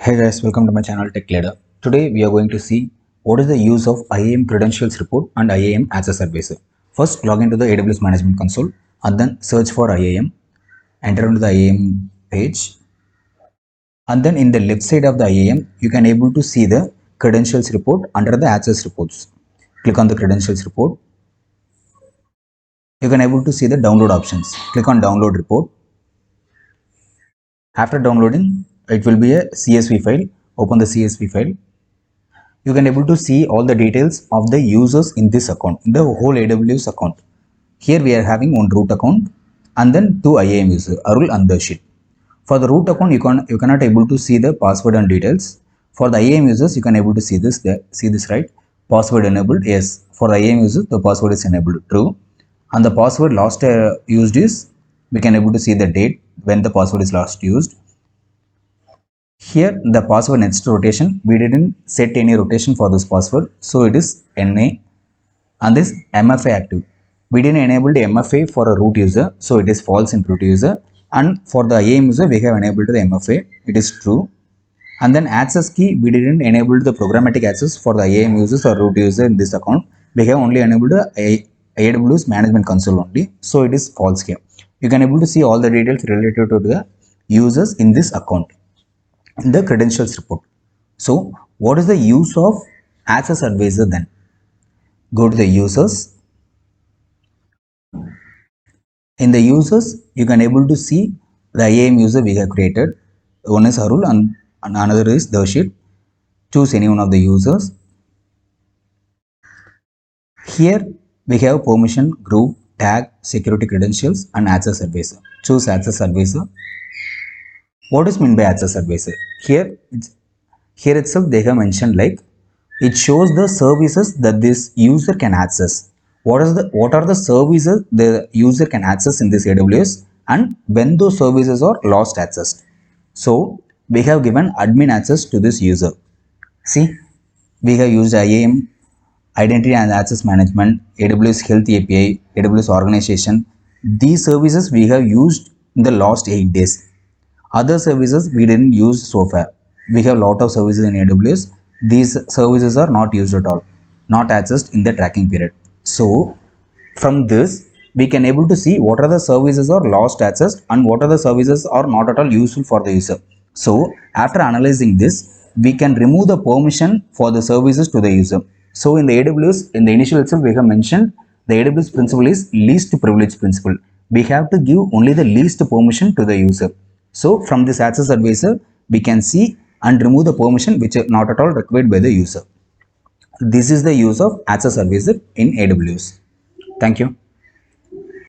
Hey guys, welcome to my channel Tech Leader. Today we are going to see what is the use of IAM credentials report and IAM as a service. First, log into the AWS management console and then search for IAM. Enter into the IAM page, and then in the left side of the IAM, you can able to see the credentials report under the access reports. Click on the credentials report. You can able to see the download options. Click on download report. After downloading, it will be a CSV file. Open the CSV file. You can able to see all the details of the users in this account, in the whole AWS account. Here we are having one root account and then two IAM users, Arul and Darshit. For the root account, you cannot able to see the password and details. For the IAM users, you can able to see this there. See this, right? Password enabled, yes. For the IAM users, the password is enabled, true. And the password last used is, we can able to see the date when the password is last used. Here the password next rotation, we didn't set any rotation for this password, so it is NA. And this MFA active, we didn't enable the MFA for a root user, so it is false in root user. And for the IAM user, we have enabled the MFA, it is true. And then access key, we didn't enable the programmatic access for the IAM users or root user in this account. We have only enabled the AWS management console only, so it is false here. You can able to see all the details related to the users in this account in the credentials report. So what is the use of access advisor then? Go to the users. In the users, you can able to see the IAM user we have created. One is Arul and another is Darshit. Choose any one of the users. Here we have permission, group, tag, security credentials and access advisor. Choose access advisor. What is meant by access advisor? Here itself they have mentioned like it shows the services that this user can access. What are the services the user can access in this AWS and when those services are lost accessed. So we have given admin access to this user. See, we have used IAM, identity and access management, AWS health API, AWS organization. These services we have used in the last 8 days. Other services we didn't use so far. We have a lot of services in AWS. These services are not used at all, not accessed in the tracking period. So from this, we can able to see what are the services are lost accessed and what are the services are not at all useful for the user. So after analyzing this, we can remove the permission for the services to the user. So in the AWS, in the initial itself, we have mentioned the AWS principle is least privilege principle. We have to give only the least permission to the user. So from this access advisor, we can see and remove the permission which are not at all required by the user. This is the use of access advisor in AWS. Thank you.